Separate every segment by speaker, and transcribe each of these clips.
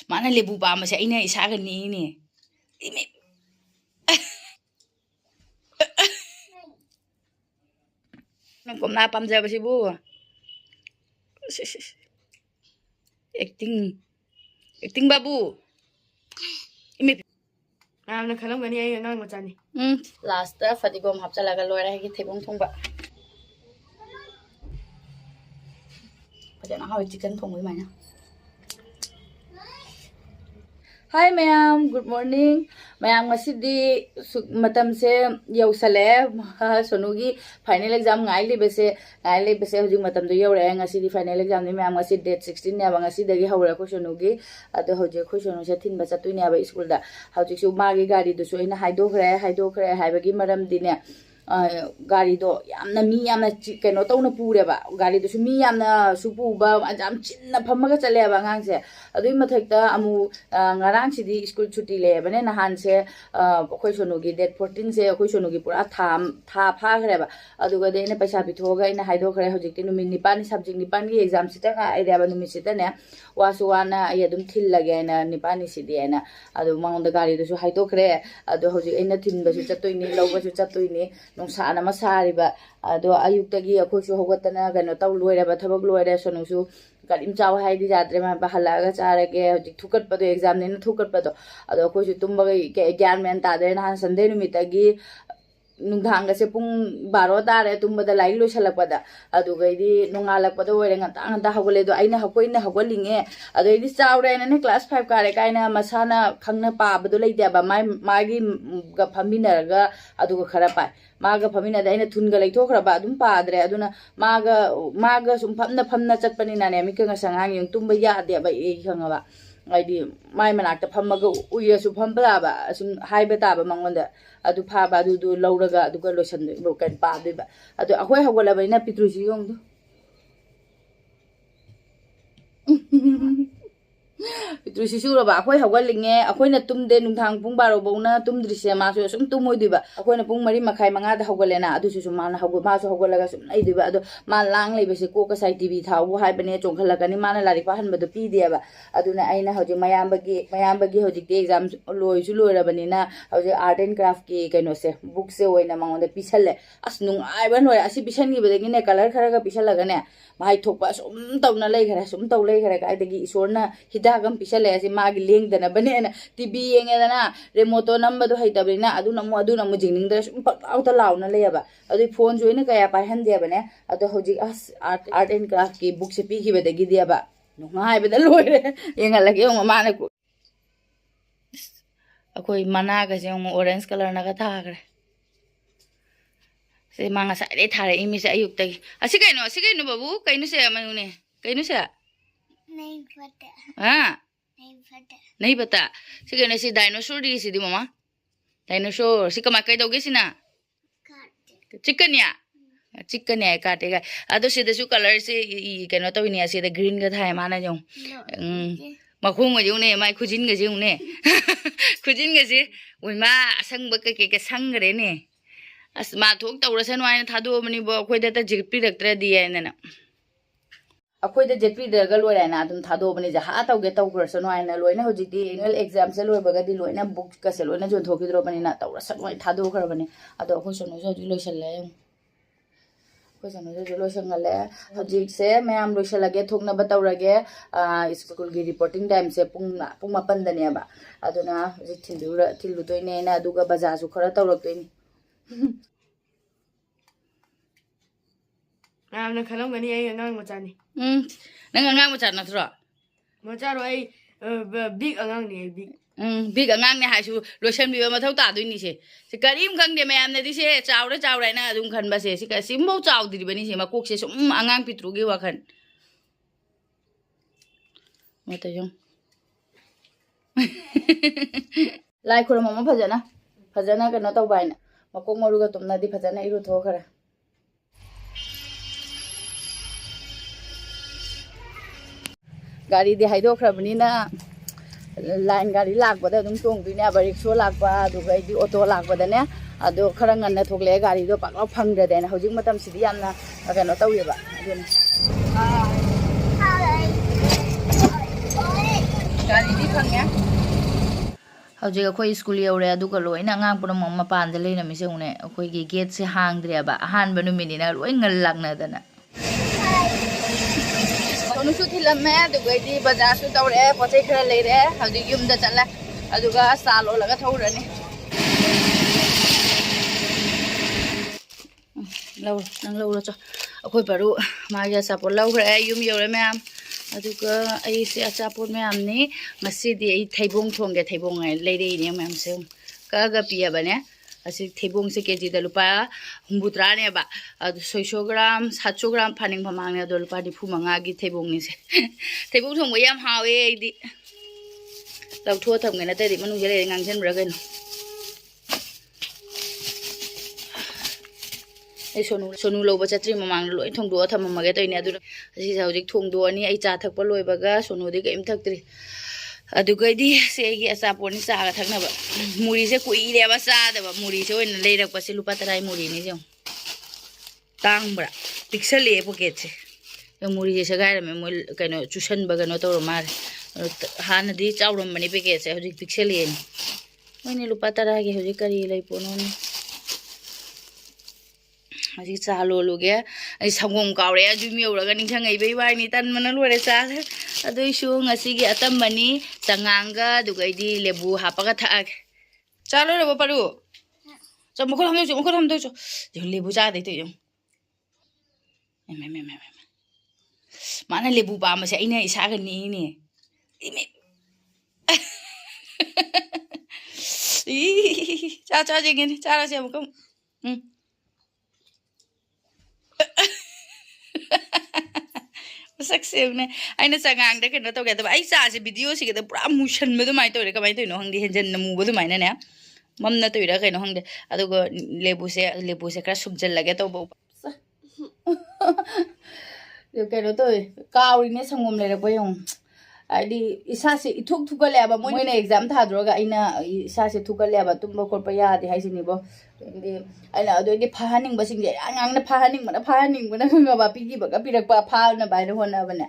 Speaker 1: Mana lebu pama siya ina isa ka ni ini. Nagpam na pamjaba si bu. Acting babu.
Speaker 2: Namna khalam gani ay ngang machani.
Speaker 1: Last fatigom hapchalaga loira ki thebong thongba. Pajana hawi chicken thong wi mana. Hi ma'am, good morning. Ma'am ngasidi matam se yausale sonugi final exam ngai le bese hujing matam do yaure ngasidi final exam ni ma'am ngasi date 16 ne ba ngasi dagi hawra ko sonugi ado hoje ko sonu se thin ba chatui ne ba school da hauji su magi gari do so ina haido khre haibagi maram dine gari do yamna mi yamna keno tawna pure ba gari do su mi yamna supu ba ajam chinna phamaga chale ba ngang se adui mathakta amu ngarang sidi school chuti le bane nahan se khoi sonu gi date 14 se khoi sonu gi pura tha pha khre ba aduga de ne paisa bithoga ina haido khre hojikti numi nipan subject nipan gi exam sita ka area ba numi sita ne wasuwana ya dum thil lage na nipani sidi ena adu mangda gari do su haido khre adu hojik ina thin ba su chatoi ni loba su chatoi ni nungsa na masariba ado ayuktagi akhoisu hogatana gano taw loiraba thabak loire sonusu garim chaw haidi jadre ma bahalaga charage hojik thukat pado exam ne thukat pado ado akhoisu tumba ge gyan men ta de na sande numitagi nungthanga se pung 12 tare tumbada lai lo salakpada adu gaidi nungalakpada oire ngata hogole do aina hakoina hogolinge adu idi chawre ne class 5 kare kaina masana khangna pa badu leide ba magi ga phaminaraga adu khara pai maga phamina da aina thunga leithokra ba adum padre aduna maga sum phamna chatpani na ne mi ka sangang yung tumba ya de ba e khangaba aidi mai manakta phammaga uya su phambla ba sum haiba ta ba mangonda adu pha ba du lauraga adu ga losan do kan pa de ba adu akhoi hagola ba ina pitrusi yong do pitrusi sura ba akhoi hagolinge akhoi na tumde nungthang pung 12 bawna tumdrise ma so sum tumoi diba akhoi na pung 3 makhai manga da hagolena adu su ma na hago ma so hagolaga sum nai diba adu ma lang lei bese ko ka sai tv thawu hai bane chongkhalakani mana lari pa han badu pi diaba aduna aina hoji mayambagi hoji exam loi su loi rabani na hoji art and craft ki kaino se book se oina mangonda pisalle as nung ai ban hoi asi pisan gi bedagi ne color khara ga pisalaga ne mai thokpa sum tawna lei khara sum taw lei khara ka dagi isorna hidagam pisale asi magi lengdana bane na tv yengedana remote number do haitabina aduna mu jingning da sum auta launa leyaba adu phone joina kaya pai han dia bane adu hoji as art and craft ki book se pi gi bedagi diaba nungai beda loire yengalage yung mama na ko akoi mana ga yung orange color na ka thakre se manga sa re thare imi sa ayuk tagi asikaino babu kaino se mayune kaino se
Speaker 3: नहीं पता
Speaker 1: ha
Speaker 3: नहीं पता
Speaker 1: nahi pata sikaino si dinosaur di si di mama dinosaur si kama kai doge sina
Speaker 3: काट
Speaker 1: chicken ya kate ga ado si de su color se kaino to ni asi de green ga thai mana jong makhung ga jong ne mai khujin ga jong ne khujin ga si ui ma asang ba ke sang re ne as ma thok tawra san wai thado mani bo khoi da ta jip pi raktra di ya na akhoi da jip pi da ga loi na dum thado bani ja ha taw ge taw gur san wai na loi na hoji di annual exam se loi ba ga di loi na book ka se loi na jon thoki dro bani na tawra san wai thado khar bani ado akhoi sono jo di loi sal la ko sono jo loi sang la hoji se mayam loi sal ge thokna ba tawrage school gi reporting time se pung 8 da ne ba aduna hoji thilu doi ne na aduga bazaar su khara tawrak doi ni
Speaker 2: Namna khalam gani ay ngang machani.
Speaker 1: nang angang mo chat na thro
Speaker 2: Macharo ay big angang ni big.
Speaker 1: big angang ne hai su lotion bi ma thau ta doi ni se karim khang de mayam ne di se chawra na adum khan ba se ka simbo chaw di bani se ma kok se sum angang pitru gi wa khan mata jong lai khura mama phajana ka na taw bai na makok maru ga tumna di phajana iru tho khara gari di haido khrabani na line gari lakbada dum tong duine ba rickshaw lakba du ga di auto lakbada ne ado khara nganna thokle gari do pakla phangda de na hojik matam sidi yamna ka no tawye ba adun ꯍꯧꯖꯤꯛ ꯑꯩꯈꯣꯏ school ꯌꯧꯔꯦ ꯑꯗꯨꯒ ꯂꯣꯏꯅ ꯑꯉꯥꯡ ꯄꯨꯝꯅꯃꯛ ꯃꯄꯥꯟꯗ ꯂꯩꯔꯝꯃꯤꯁꯦ ꯎꯅꯦ ꯑꯩꯈꯣꯏꯒꯤ ꯒꯦꯠꯁꯦ ꯍꯥꯡꯗ꯭ꯔꯦꯕ ꯑꯍꯥꯟꯕ ꯅꯨꯃꯤꯠꯅꯤꯅ ꯂꯣꯏ ꯉꯜ ꯂꯥꯛꯅꯗꯅ ꯁꯣꯅꯨꯁꯨ ꯊꯤꯜꯂꯝꯃꯦ ꯑꯗꯨꯒꯩꯗꯤ ꯕꯖꯥꯔꯁꯨ ꯇꯧꯔꯛꯑꯦ ꯄꯣꯠ ꯆꯩ ꯈꯔ ꯂꯩꯔꯦ ꯍꯧꯖꯤꯛ ꯌꯨꯝꯗ ꯆꯠꯂꯦ ꯑꯗꯨꯒ ꯆꯥ ꯂꯣꯜꯂꯒ ꯊꯧꯔꯅꯤ ꯂꯧꯔꯣ ꯅꯪ ꯂꯧꯔꯣ ꯆꯣ ꯑꯩꯈꯣꯏ ꯄꯔꯨ ꯃꯥꯒꯤ ꯑꯆꯥꯄꯣꯠ ꯂꯧꯈ꯭ꯔꯦ ꯌꯨꯝ ꯌꯧꯔꯦ ꯃꯌꯥꯝ ꯑꯗꯨꯒ ꯑꯩꯁꯦ ꯑꯆꯥꯄꯣꯠ ꯃꯌꯥꯝꯅꯤ ꯉꯁꯤꯗꯤ ꯑꯩ ꯊꯩꯕꯣꯡ ꯊꯣꯡꯒꯦ ꯊꯩꯕꯣꯡ ꯂꯩꯔꯛꯏꯅꯦ ꯃꯌꯥꯝꯁꯦ ꯀꯛꯑꯒ ꯄꯤꯌꯕꯅꯦ ꯑꯁꯤ ꯊꯩꯕꯣꯡꯁꯦ ꯀꯦꯖꯤꯗ ꯂꯨꯄꯥ 63ꯅꯦꯕ ꯑꯗꯨ 600 ꯒ꯭ꯔꯥꯝ 700 ꯒ꯭ꯔꯥꯝ ꯐꯥꯅꯤꯡ ꯐꯃꯥꯡꯅꯦ ꯑꯗꯣ ꯂꯨꯄꯥ 95ꯒꯤ ꯊꯩꯕꯣꯡꯅꯤꯁꯦ ꯊꯩꯕꯣꯡ ꯊꯣꯡꯕ ꯌꯥꯝ ꯍꯥꯎꯋꯦ ꯑꯩꯗꯤ ꯂꯧꯊꯣꯛꯑ ꯊꯝꯒꯦ ꯅꯠꯇ꯭ꯔꯗꯤ ꯃꯅꯨꯡꯗ ꯂꯩꯔ ꯉꯥꯡꯁꯤꯟꯕ꯭ꯔꯥ ꯀꯩꯅꯣ ꯑꯩ ꯁꯣꯅꯨ ꯂꯧꯕ ꯆꯠꯇ꯭ꯔꯤ ꯃꯃꯥꯡꯗ ꯂꯣꯏ ꯊꯣꯡꯗꯣꯛꯑ ꯊꯝꯃꯝꯃꯒꯦ ꯇꯧꯏꯅꯦ ꯑꯗꯨꯅ ꯑꯁꯤꯁꯦ ꯍꯧꯖꯤꯛ ꯊꯣꯡꯗꯣꯛꯑꯅꯤ ꯑꯩ ꯆꯥ ꯊꯛꯄ ꯂꯣꯏꯕꯒ ꯁꯣꯅꯨꯗꯤ ꯀꯔꯤꯝ ꯊꯛꯇ꯭ꯔꯤ ꯑꯗꯨꯒꯩꯗꯤ ꯁꯤ ꯑꯩꯒꯤ ꯑꯆꯥꯄꯣꯠꯅꯤ ꯆꯥꯒ ꯊꯛꯅꯕ ꯃꯨꯔꯤꯁꯦ ꯀꯨꯏꯔꯦꯕ ꯆꯥꯗꯕ ꯃꯨꯔꯤꯁꯦ ꯑꯣꯏꯅ ꯂꯩꯔꯛꯄꯁꯦ ꯂꯨꯄꯥ 10 ꯃꯨꯔꯤꯅꯤ ꯌꯦꯡꯉꯨ ꯇꯥꯡꯕ꯭ꯔꯥ ꯄꯤꯛꯁꯜꯂꯛꯑꯦ ꯄꯣꯀꯦꯠꯁꯦ ꯃꯨꯔꯤꯁꯦ ꯁꯦꯒꯥꯏꯔꯝꯃꯦ ꯃꯣꯏ ꯀꯩꯅꯣ ꯆꯨꯁꯟꯕ ꯀꯩꯅꯣ ꯇꯧꯔ ꯃꯥꯜꯂꯦ ꯍꯥꯟꯅꯗꯤ ꯆꯥꯎꯔꯝꯕꯅꯤ ꯄꯦꯀꯦꯠꯁꯦ ꯍꯧꯖꯤꯛ ꯄꯤꯛꯁꯜꯂꯛꯑꯦꯅꯤ ꯃꯣꯏꯅꯤ ꯂꯨꯄꯥ 10ꯒꯤ ꯍꯧꯖꯤꯛ ꯀꯔꯤ ꯂꯩ ꯄꯣꯠꯅꯣꯅꯦ ꯍꯧꯖꯤꯛ ꯆꯥ ꯂꯣꯜꯂꯨꯒꯦ ꯑꯩ ꯁꯪꯒꯣꯝ ꯀꯥꯎꯔꯦ ꯑꯗꯨꯝ ꯌꯧꯔꯒ ꯅꯤꯡꯁꯤꯡꯉꯛꯏꯕꯩ ꯋꯥꯏꯅꯤ ꯇꯟꯕꯅ ꯂꯣꯏꯔꯦ ꯆꯥꯁꯦ ꯑꯗꯨꯏꯁꯨ ꯉꯁꯤꯒꯤ ꯑꯇꯝꯕꯅꯤ ꯆꯉꯥꯡꯒ ꯑꯗꯨꯒꯩꯗꯤ ꯂꯦꯕꯨ ꯍꯥꯞꯄꯒ ꯊꯛꯑꯒꯦ ꯆꯥ ꯂꯣꯏꯔꯕꯣ ꯄꯔꯨ ꯆꯣ ꯃꯈꯨꯠ ꯍꯥꯝꯗꯣꯛꯆꯣ ꯃꯈꯨꯠ ꯍꯥꯝꯗꯣꯛꯆꯣ ꯂꯦꯕꯨ ꯆꯥꯗꯩ ꯇꯧ ꯃꯥꯅ ꯂꯦꯕꯨ ꯄꯥꯝꯕꯁꯦ ꯑꯩꯅ ꯏꯁꯥꯒ ꯅꯤꯛꯏꯅꯦ ꯆꯥꯖꯦꯒꯦꯅꯦ ꯆꯥꯔꯁꯦ ꯑꯃꯨꯛꯀ ꯃꯁꯛꯁꯦ ꯑꯩꯅ ꯆꯉꯥꯡꯗ ꯀꯩꯅꯣ ꯇꯧꯒꯦꯗꯕ ꯑꯩ ꯆꯥꯁꯦ ꯚꯤꯗꯤꯑꯣꯁꯤꯒꯗ ꯄꯨꯔꯥ ꯃꯨꯁꯟꯕ ꯑꯗꯨꯃꯥꯏꯅ ꯇꯧꯔꯦ ꯀꯃꯥꯏꯅ ꯇꯧꯔꯤꯅꯣ ꯈꯪꯗꯦ ꯍꯦꯟꯖꯟꯅ ꯃꯨꯕ ꯑꯗꯨꯃꯥꯏꯅꯅꯦ ꯃꯝꯅ ꯇꯧꯔꯤꯔꯥ ꯀꯩꯅꯣ ꯈꯪꯗꯦ ꯑꯗꯨꯒ ꯂꯦꯕꯨꯁꯦ ꯈꯔ ꯁꯨꯝꯖꯤꯜꯂꯒꯦ ꯇꯧꯕ ꯀꯩꯅꯣ ꯇꯧꯋꯦ ꯀꯥꯎꯔꯤꯅꯦ ꯁꯪꯒꯣꯝ ꯂꯩꯔꯛꯄ ꯌꯦꯡꯉꯨ ꯍꯥꯏꯗꯤ ꯏꯁꯥꯁꯦ ꯏꯊꯨꯛ ꯊꯨꯒꯠꯂꯦꯕ ꯃꯣꯏꯅ ꯑꯦꯛꯖꯥꯝ ꯊꯥꯗꯣꯔꯒ ꯑꯩꯅ ꯏꯁꯥꯁꯦ ꯊꯨꯒꯠꯂꯦꯕ ꯇꯨꯝꯕ ꯈꯣꯠꯄ ꯌꯥꯗꯦ ꯍꯥꯏꯁꯤꯅꯤꯕꯣ ꯑꯩꯅ ꯑꯗꯨꯗꯩꯗꯤ ꯐꯍꯟꯅꯤꯡꯕꯁꯤꯡꯁꯦ ꯑꯉꯥꯡꯅ ꯐꯍꯟꯅꯤꯡꯕꯅ ꯈꯪꯉꯕ ꯄꯤꯈꯤꯕꯒ ꯄꯤꯔꯛꯄ ꯐꯥꯅꯕ ꯍꯥꯏꯅ ꯍꯣꯠꯅꯕꯅꯦ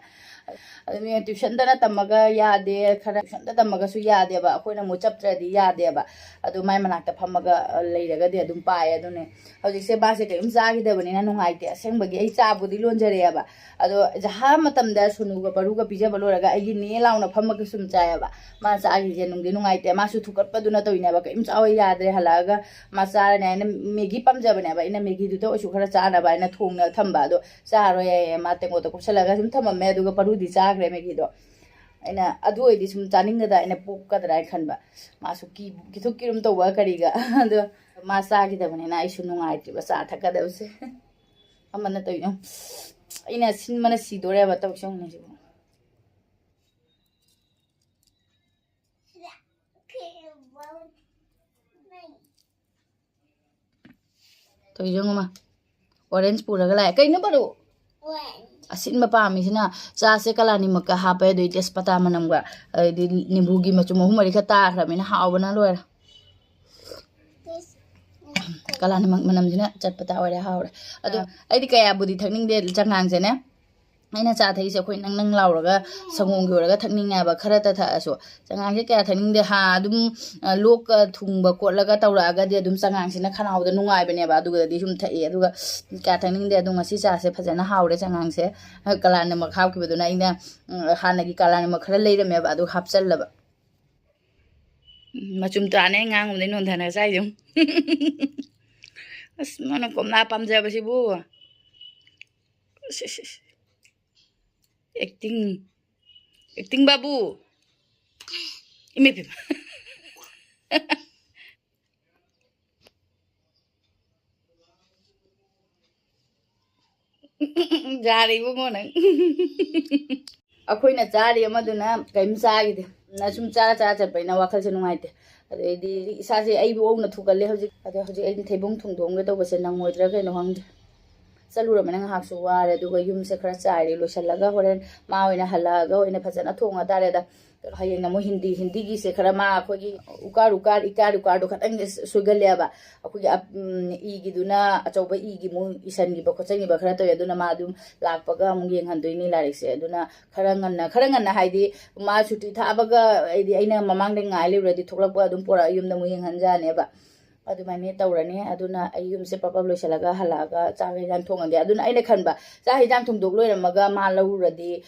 Speaker 1: ꯑꯗꯨ ꯇ꯭ꯌꯨꯁꯟꯗꯅ ꯇꯝꯃꯒ ꯌꯥꯗꯦ ꯈꯔ ꯇ꯭ꯌꯨꯁꯟꯗ ꯇꯝꯃꯒꯁꯨ ꯌꯥꯗꯦꯕ ꯑꯩꯈꯣꯏꯅ ꯑꯃꯨꯛ ꯆꯞꯇ꯭ꯔꯗꯤ ꯌꯥꯗꯦꯕ ꯑꯗꯨ ꯃꯥꯏ ꯃꯅꯥꯛꯇ ꯐꯝꯃꯒ ꯂꯩꯔꯒꯗꯤ ꯑꯗꯨꯝ ꯄꯥꯏꯌꯦ ꯑꯗꯨꯅꯦ ꯍꯧꯖꯤꯛꯁꯦ ꯃꯥꯁꯦ ꯀꯔꯤꯝ ꯆꯥꯈꯤꯗꯕꯅꯤꯅ ꯅꯨꯡꯉꯥꯏꯇꯦ ꯑꯁꯦꯡꯕꯒꯤ ꯑꯩ ꯆꯥꯕꯨꯗꯤ ꯂꯣꯟꯖꯔꯦꯕ ꯑꯗꯣ ꯖꯍꯥ ꯃꯇꯝꯗ ꯁꯨꯅꯨꯒ ꯄꯔꯨꯒ ꯄꯤꯖꯕ ꯂꯣꯏꯔꯒ ꯑꯩꯒꯤ ꯅꯦ ꯂꯥꯎꯅ ꯐꯝꯃꯒ ꯁꯨꯝ ꯆꯥꯏꯌꯦꯕ ꯃꯥ ꯆꯥꯈꯤꯁꯦ ꯅꯨꯡꯗꯤ ꯅꯨꯡꯉꯥꯏꯇꯦ ꯃꯥꯁꯨ ꯊꯨꯀꯠꯄꯗꯨꯅ ꯇꯧꯏꯅꯦꯕ ꯀꯔꯤꯝ ꯆꯥꯎ ꯌꯥꯗ꯭ꯔꯦ ꯍꯜꯂꯛꯑꯒ ꯃꯥ ꯆꯥꯔꯅꯤ ꯑꯩꯅ ꯃꯦꯒꯤ ꯄꯥꯝꯖꯕꯅꯦꯕ ꯑꯩꯅ ꯃꯦꯒꯤꯗꯨꯗ ꯑꯣꯏꯁꯨ ꯈꯔ ꯆꯥꯅꯕ ꯑꯩꯅ ꯊꯣꯡꯅ ꯊꯝꯕ ꯑꯗꯣ ꯆꯥꯔꯣꯏ ꯌꯥꯏꯌꯦ ꯃꯥ ꯇꯦꯡꯀꯣꯠꯇ ꯀꯨꯞꯁꯜꯂꯒ ꯁꯨꯝ ꯊꯝꯃꯝꯃꯦ ꯑꯗꯨꯒ ꯄꯔꯨꯗꯤ ꯆꯥꯈ꯭ꯔꯦ ꯃꯦꯒꯤꯗꯣ ꯑꯩꯅ ꯑꯗꯨ ꯑꯣꯏꯗꯤ ꯁꯨꯝ ꯆꯥꯅꯤꯡꯒꯗ꯭ꯔꯥ ꯑꯩꯅ ꯄꯣꯛꯀꯗ꯭ꯔꯥ ꯍꯥꯏꯅ ꯈꯟꯕ ꯃꯥꯁꯨ ꯀꯤꯊꯨꯛ ꯀꯤꯔꯨꯝ ꯇꯧꯕ ꯀꯔꯤꯒ ꯑꯗꯣ ꯃꯥ ꯆꯥꯈꯤꯗꯕꯅꯤꯅ ꯑꯩꯁꯨ ꯅꯨꯡꯉꯥꯏꯇ꯭ꯔꯤꯕ ꯆꯥ ꯊꯛꯀꯗꯕꯁꯦ ꯑꯃꯅ ꯇꯧꯏꯅꯣ ꯑꯩꯅ ꯁꯤꯟꯕꯅ ꯁꯤꯗꯣꯔꯦꯕ ꯇꯧꯁꯪꯅꯤꯁꯤꯕꯨ ꯇꯧꯖꯪꯉꯨꯃ ꯑꯣꯔꯦꯟꯖ ꯄꯨꯔꯒ ꯂꯥꯛꯑꯦ ꯀꯩꯅꯣ ꯄꯔꯨ ꯑꯁꯤꯟꯕ ꯄꯥꯝꯃꯤꯁꯤꯅ ꯆꯥꯁꯦ ꯀꯂꯥꯅꯤꯃꯛꯀ ꯍꯥꯞꯄꯦ ꯑꯗꯨꯏ ꯇꯦꯖꯄꯇꯥ ꯃꯅꯝꯒ ꯑꯗꯩꯗꯤ ꯅꯤꯝꯕꯨꯒꯤ ꯃꯆꯨꯝ 3-4 ꯈꯔ ꯇꯥꯈ꯭ꯔꯕꯅꯤꯅ ꯍꯥꯎꯕꯅ ꯂꯣꯏꯔꯦ ꯀꯂꯥꯅꯤꯃꯛ ꯃꯅꯝꯁꯤꯅ ꯆꯠꯄꯇꯥ ꯑꯣꯏꯔꯦ ꯍꯥꯎꯔꯦ ꯑꯗꯣ ꯑꯩꯗꯤ ꯀꯌꯥꯕꯨꯗꯤ ꯊꯛꯅꯤꯡꯗꯦ ꯆꯉꯥꯡꯁꯦꯅꯦ ꯑꯩꯅ ꯆꯥ ꯊꯛꯏꯁꯦ ꯑꯩꯈꯣꯏ ꯅꯪ ꯂꯥꯎꯔꯒ ꯁꯪꯒꯣꯝꯒꯤ ꯑꯣꯏꯔꯒ ꯊꯛꯅꯤꯡꯉꯦꯕ ꯈꯔꯇ ꯊꯛꯑꯁꯨ ꯆꯉꯥꯡꯁꯦ ꯀꯌꯥ ꯊꯛꯅꯤꯡꯗꯦ ꯑꯗꯨꯝ ꯂꯣꯛꯀ ꯊꯨꯡꯕ ꯈꯣꯠꯂꯒ ꯇꯧꯔꯛꯑꯒꯗꯤ ꯑꯗꯨꯝ ꯆꯉꯥꯡꯁꯤꯅ ꯈꯅꯥꯎꯗ ꯅꯨꯡꯉꯥꯏꯕꯅꯦꯕ ꯑꯗꯨꯒꯗꯤ ꯁꯨꯝ ꯊꯛꯏ ꯑꯗꯨꯒ ꯀꯌꯥ ꯊꯛꯅꯤꯡꯗꯦ ꯑꯗꯣ ꯉꯁꯤ ꯆꯥꯁꯦ ꯐꯖꯅ ꯍꯥꯎꯔꯦ ꯆꯉꯥꯡꯁꯦ ꯀꯂꯥꯅꯤꯃꯛ ꯍꯥꯞꯈꯤꯕꯗꯨꯅ ꯑꯩꯅ ꯍꯥꯟꯅꯒꯤ ꯀꯂꯥꯅꯤꯃꯛ ꯈꯔ ꯂꯩꯔꯝꯃꯦꯕ ꯑꯗꯨ ꯍꯥꯞꯆꯜꯂꯕ ꯃꯆꯨꯝ ꯇꯥꯅꯦ ꯉꯥꯡꯉꯨꯝꯗꯩ ꯅꯣꯟꯊꯅꯒ ꯆꯥꯏꯁꯦ ꯑꯁ ꯃꯥꯅ ꯀꯣꯝꯂꯥ ꯄꯥꯝꯖꯕꯁꯤꯕꯨ ꯑꯦꯛꯇꯤꯡ ꯕꯥꯕꯨ ꯏꯃꯦ ꯌꯥꯔꯦ ꯏꯕꯨꯡꯉꯣ ꯅꯪ ꯑꯩꯈꯣꯏꯅ ꯆꯥꯔꯤ ꯑꯃꯗꯨꯅ ꯀꯔꯤꯝ ꯆꯥꯈꯤꯗꯦ ꯁꯨꯝ ꯆꯥꯔ ꯆꯠꯄꯅꯤꯅ ꯋꯥꯈꯜꯁꯦ ꯅꯨꯡꯉꯥꯏꯇꯦ ꯑꯗꯩꯗꯤ ꯏꯁꯥꯁꯦ ꯑꯩꯕꯨ ꯑꯧꯅ ꯊꯨꯒꯠꯂꯦ ꯍꯧꯖꯤꯛ ꯑꯩꯅ ꯊꯩꯕꯣꯡ ꯊꯣꯡꯗꯣꯛꯑꯝꯒꯦ ꯇꯧꯕꯁꯦ ꯅꯪꯉꯣꯏꯗ꯭ꯔꯥ ꯀꯩꯅꯣ ꯈꯪꯗꯦ चलुरबने ngahaksu ware duga yumse khara chairi loisalaga horen ma oina halaga oina phajana thonga tareda hayeng namu hindi gi se khara ma akhogi ukar ikar do khatang sugaleba akhogi I gi duna achauba I gi mu isan gi ba khochang gi ba khara to yaduna ma dum lakpaga mu yeng handoini larik se aduna khara nganna haidi ma chuti thabaga aidi aina mamang de ngai le redi thoklakpa adum pora yumna mu yeng hanjane ba adumani tawrani aduna ayumse papa loisalaga halaga chahe jang thongande aduna aina khanba chahe jang thongdok loiramaga ma lawuradi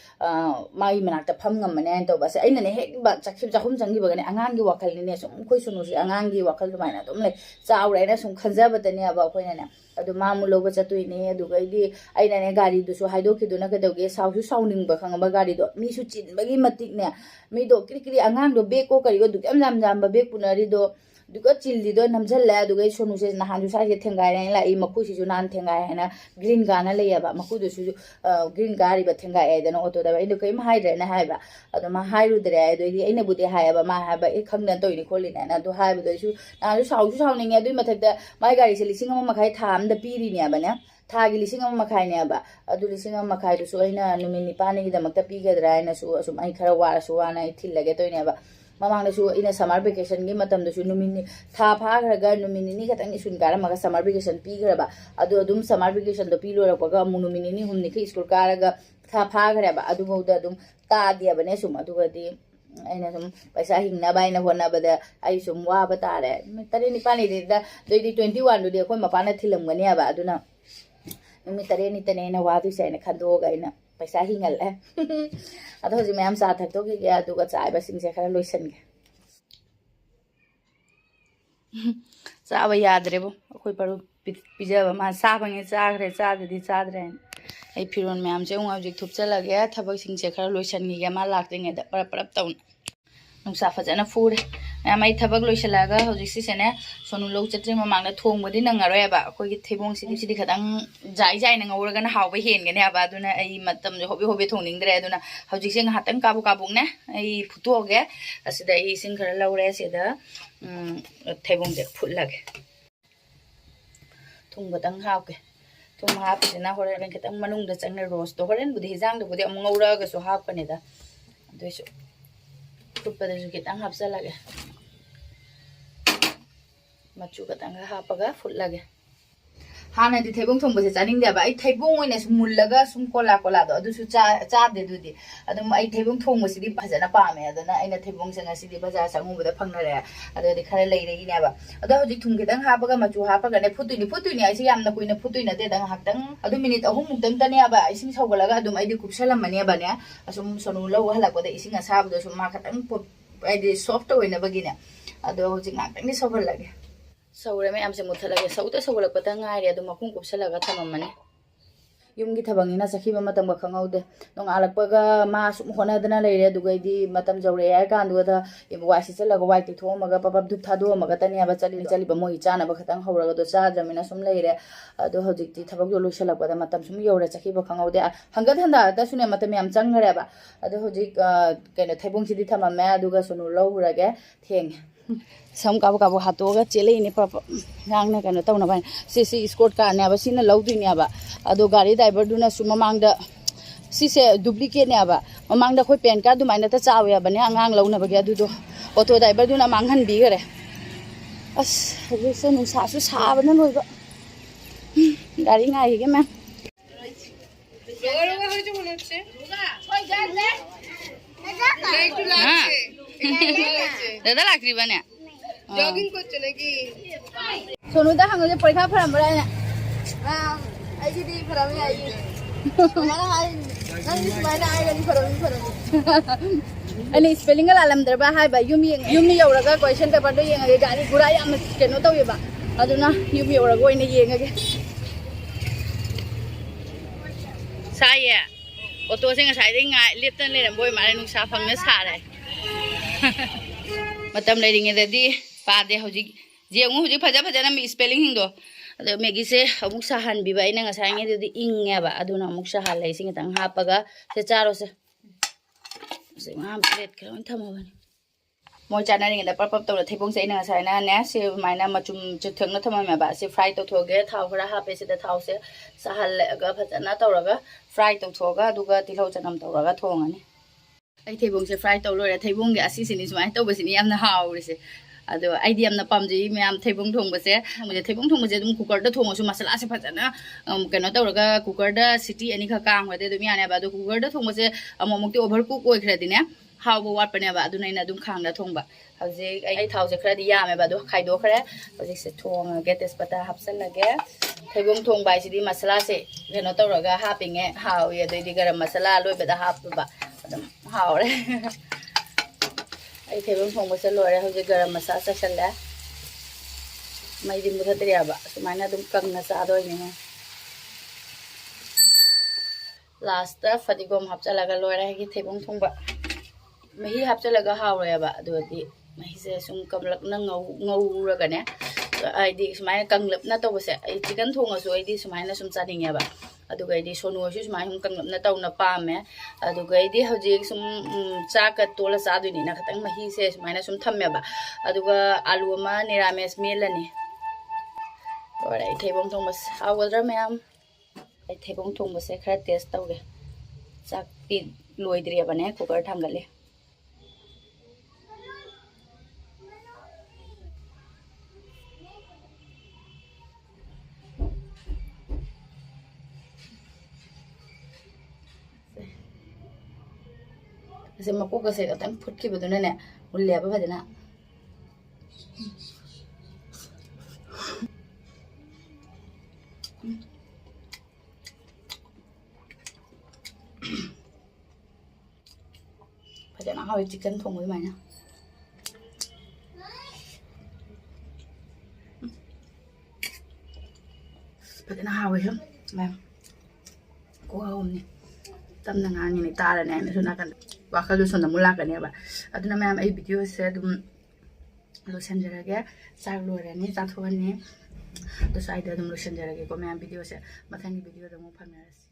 Speaker 1: mai manakta pham ngamane to ba se aina ne hek ba chakhim chakhum changi bagane angang gi wakal ne sum khoi sunu si angang gi wakal dumaina dum le chawra na sum khanjaba tani aba khoina ne adu ma mu loba chatui ne adu gai di aina ne gari du su haido ki duna ka doge sausu sauning ba khangba gari do mi su chin bagi matik ne mi do kri angang do be ko kari go du jam ba be punari do duga chilli do namjal la duga sonu se na hanju sa se thengai la I makhu si ju nan thengai na green ga na le ya ba makhu do su green ga ri ba thengai ai da no to da ba indu kai ma hai re na hai ba adu ma hai ru dre ai do I aina budi hai ba ma hai ba I khang dan to ni kholi na do hai ba do su na ju sau ning ya do mathak da mai gari se lising ma khai tham da pi ri ne ba na thagi lising ma khai ne ba adu lising ma khai do su aina numi ni pani gi da makta pi ga dra na su asum ai khara wa su wa na thil lage to ne ba mamang su ina summer vacation gi matam su numini tha pha kharaga numini ni katang isun kara maga summer vacation pi graba adu adum summer vacation do pi lo ra paga numini ni humni ki school karaga tha pha graba adu boda adum ta dia bane sum adu gadi aina sum paisa hingna baina hona bada ai sum wa ba tare tare ni pani de da 21 do de khoi mapana thilam gani aba aduna mi tare ni tane na wa du sai na khando ga ina paisa hingal le ado ji mayam sa thak to ki ya du ga chai ba sing se khara loisan ge sa ba yadre bo khoi paru pija ba ma sa bange cha gre cha di cha dre ai phiron mayam je ung object thup chala ge thabak sing se khara loisan ge ma lak ding da parap taun nungsa fajana fure mayam ai thabak loisalaga hoji si sene sonu lo chatri ma mangna thong bodi nangaroi ba khoi gi thebong sidi khadang jai na ngawra gana hawba hen gane aba aduna ai matam je hobi thongning dre aduna hoji sing hatang kabu ne ai phuto ge asida ai sing khara lawre sida thebong je phulage thung batang hawke thung hap sina horen khitang manung da changna rose to horen budi hijang do budi am ngawra ga so hap kane da doiso pada juga tang hapsa lagi, macu katang hapaga full lagi. Hana di thebong thong bose chaning dia ba ai thebong oina sumul laga sum kola do adu su cha de du di adum ai thebong thong bose di phajana pa me adana aina thebong sanga si di baza sangu bada phangna re adu di khara lei re ina ba adu hoji thung kitang hapaga macu hapaga ne phutui ni ai si yamna kuina phutui na de dang haktang adu minute ahum mukdang tani aba ising sawgalaga adum ai di kupsalam mani aba ne asum sonu law halak bada ising asab do sum ma katang ai di soft oina bagina adu hoji ngakang ni sawgal lage saure me amse muthalage sauta sawla pata ngaire adu makhung kupsalaga thamamani yumgi thabangina sakhiba matam ga khangaude nong alakpaga ma sum hona dana leire dugai matam jawre ya kan duda wasi chalaga wai ti thomaga papap dup thado maga tani aba chali ba moi chana ba khatang hawraga do cha jamina sum leire adu hojikti thabak yo loisalakpada matam sum yore sakhiba khangaude hanga thanda ta sune matam yam changnare ba adu hojik kene thaibong sidi thamame aduga sunu lowrage theng sam kabu hatoga chele ini papa ngang na kano tawna ban si escort car ne aba sina lawdu ni aba ado gari driver duna suma mangda si se duplicate ne aba mamangda khoi pen card du maina ta chaw ya bane angang lawna ba ga du do auto driver duna manghan bi gare as hoje se nu sa su sa bana loi ba gari ngai ge ma
Speaker 2: রোগা হয়েছে মনে হচ্ছে একটু লাগছে
Speaker 1: দাদা লাকরি বানে
Speaker 2: jogging করছে নাকি
Speaker 1: সোনুদা হাঙ্গে পরীক্ষা ফরামরা না আই যদি ফরামে I mana ai nang mana ai gani farawi ani spelling ala alam darba hai ba yumi yauraga question paper do yenga gari gura yam keno tawi ba aduna yumi yauraga oina yenga ge saya auto sing sai ding ngai leptan le ram boy mare nu sa phang na sa rai matam le ring de di pa de hoji jengu hoji phaja na mi spelling hing do ado megi se amuk sa han bi bai na nga sa nge de ing ya ba aduna amuk sa halai sing tang ha paga se charo se ma plate kra on thamo bani ꯃꯣꯏ ꯆꯥꯅꯔꯤꯉꯩꯗ ꯄꯞ ꯄꯞ ꯇꯧꯔ ꯊꯩꯕꯣꯡꯁꯦ ꯑꯩꯅ ꯉꯁꯥꯏꯅꯅꯦ ꯁꯤ ꯑꯗꯨꯃꯥꯏꯅ ꯃꯆꯨꯝ ꯆꯨꯊꯛꯅ ꯊꯝꯃꯝꯃꯦꯕ ꯁꯤ fry ꯇꯧꯊꯣꯛꯑꯒꯦ ꯊꯥꯎ ꯈꯔ ꯍꯥꯞꯄꯦ ꯁꯤꯗ ꯊꯥꯎꯁꯦ ꯁꯥꯍꯜꯂꯒ ꯐꯖꯅ ꯇꯧꯔꯒ ꯐ꯭ꯔꯥꯏ ꯇꯧꯊꯣꯛꯑꯒ ꯑꯗꯨꯒ ꯇꯤꯜꯍꯧ ꯆꯅꯝ ꯇꯧꯔꯒ ꯊꯣꯡꯉꯅꯤ ꯑꯩ ꯊꯩꯕꯣꯡꯁꯦ ꯐ꯭ꯔꯥꯏ ꯇꯧ ꯂꯣꯏꯔꯦ ꯊꯩꯕꯣꯡꯒꯤ ꯑꯁꯤꯁꯤꯅꯤ ꯁꯨꯃꯥꯏꯅ ꯇꯧꯕꯁꯤꯅꯤ ꯌꯥꯝꯅ ꯍꯥꯎꯔꯤꯁꯦ ꯑꯗꯣ ꯑꯩꯗꯤ ꯌꯥꯝꯅ ꯄꯥꯝꯖꯩ ꯃꯌꯥꯝ ꯊꯩꯕꯣꯡ ꯊꯣꯡꯕꯁꯦ ꯊꯩꯕꯣꯡ ꯊꯣꯡꯕꯁꯦ ꯑꯗꯨꯝ ꯀꯨꯀꯔꯗ ꯊꯣꯡꯉꯁꯨ ꯃꯁꯥꯂꯥꯁꯦ ꯐꯖꯅ ꯀꯩꯅꯣ ꯇꯧꯔꯒ ꯀꯨꯀꯔꯗ ꯁꯤꯇꯤ ꯑꯅꯤꯈꯛ ꯀꯥꯝꯈ꯭ꯔꯗꯤ ꯑꯗꯨꯝ ꯌꯥꯅꯦꯕ ꯑꯗꯣ ꯀꯨꯀꯔꯗ ꯊꯣꯡꯕꯁꯦ ꯑꯃꯨꯛꯃꯨꯛꯇꯤ ꯑꯣꯚꯔ ꯀꯨꯛ ꯑꯣꯏꯈ꯭ꯔꯗꯤꯅꯦ ꯍꯥꯎꯕ ꯋꯥꯠꯄꯅꯦꯕ ꯑꯗꯨꯅ ꯑꯩꯅ ꯑꯗꯨꯝ ꯈꯥꯡꯗ ꯊꯣꯡꯕ ꯍꯧꯖꯤꯛ ꯑꯩ ꯊꯥꯎꯁꯦ ꯈꯔꯗꯤ ꯌꯥꯝꯃꯦꯕ ꯑꯗꯣ ꯈꯥꯏꯗꯣꯛꯈ꯭ꯔꯦ ꯍꯧꯖꯤꯛꯁꯦ ꯊꯣꯡꯉꯒꯦ ꯇꯦꯖꯄꯇꯥ ꯍꯥꯞꯆꯜꯂꯒꯦ ꯊꯩꯕꯣꯡ ꯊꯣꯡꯕ ꯍꯥꯏꯁꯤꯗꯤ ꯃꯁꯥꯂꯥꯁꯦ ꯀꯩꯅꯣ ꯇꯧꯔꯒ ꯍꯥꯞꯄꯤꯉꯦ ꯍꯥꯎꯏ ꯑꯗꯩꯗꯤ ꯒꯔꯝ ꯃꯁꯥꯂꯥ ꯂꯣꯏꯕꯗ ꯍꯥꯞꯄꯕ ꯑꯗꯨꯝ ꯍꯥꯎꯔꯦ ꯑꯩ ꯊꯩꯕꯣꯡ ꯊꯣꯡꯕꯁꯦ ꯂꯣꯏꯔꯦ ꯍꯧꯖꯤꯛ ꯒꯔꯝ ꯃꯁꯥꯂꯥ ꯆꯥꯏꯁꯜꯂꯦ ꯃꯩꯗꯤ ꯃꯨꯊꯠꯇ꯭ꯔꯤꯌꯥꯕ ꯁꯨꯃꯥꯏꯅ ꯑꯗꯨꯝ ꯀꯪꯅ ꯆꯥꯗꯣꯏꯅꯦ ꯂꯥꯁꯇ ꯐꯗꯤꯒꯣꯝ ꯍꯥꯞꯆꯜꯂꯒ ꯂꯣꯏꯔꯦ ꯑꯩꯒꯤ ꯊꯩꯕꯣꯡ ꯊꯣꯡꯕ ꯃꯍꯤ ꯍꯥꯞꯆꯜꯂꯒ ꯍꯥꯎꯔꯣꯏꯕ ꯑꯗꯨꯗꯤ ꯃꯍꯤꯁꯦ ꯁꯨꯝ ꯀꯝꯂꯞꯅ ꯉꯧꯔꯒꯅꯦ ꯍꯥꯏꯗꯤ ꯁꯨꯃꯥꯏꯅ ꯀꯪꯂꯞꯅ ꯇꯧꯕꯁꯦ ꯑꯩ ꯆꯤꯛꯀꯟ ꯊꯣꯡꯉꯁꯨ ꯑꯩꯗꯤ ꯁꯨꯃꯥꯏꯅ ꯁꯨꯝ ꯆꯥꯅꯤꯡꯉꯦꯕ ꯑꯗꯨꯒ ꯑꯩꯗꯤ ꯁꯣꯅꯨꯁꯨ ꯁꯨꯃꯥꯏꯅ ꯁꯨꯝ ꯀꯪꯂꯞꯅ ꯇꯧꯅ ꯄꯥꯝꯃꯦ ꯑꯗꯨꯒ ꯑꯩꯗꯤ ꯍꯧꯖꯤꯛ ꯁꯨꯝ ꯆꯥꯛꯀ ꯇꯣꯜꯂ ꯆꯥꯗꯣꯏꯅꯤꯅ ꯈꯤꯇꯪ ꯃꯍꯤꯁꯦ ꯁꯨꯃꯥꯏꯅ ꯁꯨꯝ ꯊꯝꯃꯦꯕ ꯑꯗꯨꯒ ꯑꯥꯂꯨ ꯑꯃ ꯅꯤꯔꯥꯃꯦꯁ ꯃꯦꯠꯂꯅꯤ ꯂꯣꯏꯔꯦ ꯑꯩ ꯊꯩꯕꯣꯡ ꯊꯣꯡꯕꯁꯦ ꯍꯥꯎꯒꯗ꯭ꯔꯥ ꯃꯌꯥꯝ ꯑꯩ ꯊꯩꯕꯣꯡ ꯊꯣꯡꯕꯁꯦ ꯈꯔ ꯇꯦꯁ ꯇꯧꯒꯦ ꯆꯥꯛꯇꯤ ꯂꯣꯏꯗ꯭ꯔꯤꯕꯅꯦ ꯀꯨꯀꯔ ꯊꯥꯡꯒꯠꯂꯤ ꯑꯁꯤ ꯃꯀꯣꯛꯀꯁꯦ ꯈꯤꯇꯪ ꯐꯨꯠꯈꯤꯕꯗꯨꯅꯅꯦ ꯃꯨꯜꯂꯦꯕ ꯐꯖꯅ ꯐꯖꯅ ꯍꯥꯎꯋꯤ ꯆꯤꯛꯀꯟ ꯊꯣꯡꯕ ꯑꯗꯨꯃꯥꯏꯅ ꯐꯖꯅ ꯍꯥꯎꯋꯤ ꯁꯨꯝ ꯃꯌꯥꯝ ꯈꯨꯍꯥꯎꯑꯝꯅꯤ ꯇꯞꯅ ꯉꯥꯡꯉꯤꯅꯦ ꯇꯥꯔꯅꯤ ꯑꯩꯅꯁꯨ ꯅꯥꯀꯟꯗ ꯋꯥꯈꯜꯗꯨ ꯁꯣꯝꯗ ꯑꯃꯨꯛ ꯂꯥꯛꯀꯅꯦꯕ ꯑꯗꯨꯅ ꯃꯌꯥꯝ ꯑꯩ ꯚꯤꯗꯤꯑꯣꯁꯦ ꯑꯗꯨꯝ ꯂꯣꯏꯁꯤꯟꯖꯔꯒꯦ ꯆꯥꯛ ꯂꯣꯏꯔꯅꯤ ꯆꯥꯊꯣꯛꯑꯅꯤ ꯑꯗꯨ ꯁ꯭ꯋꯥꯏꯗ ꯑꯗꯨꯝ ꯂꯣꯏꯁꯤꯟꯖꯔꯒꯦꯀꯣ ꯃꯌꯥꯝ ꯚꯤꯗꯤꯑꯣꯁꯦ ꯃꯊꯪꯒꯤ ꯚꯤꯗꯤꯑꯣꯗ ꯑꯃꯨꯛ ꯐꯪꯅꯔꯁꯤ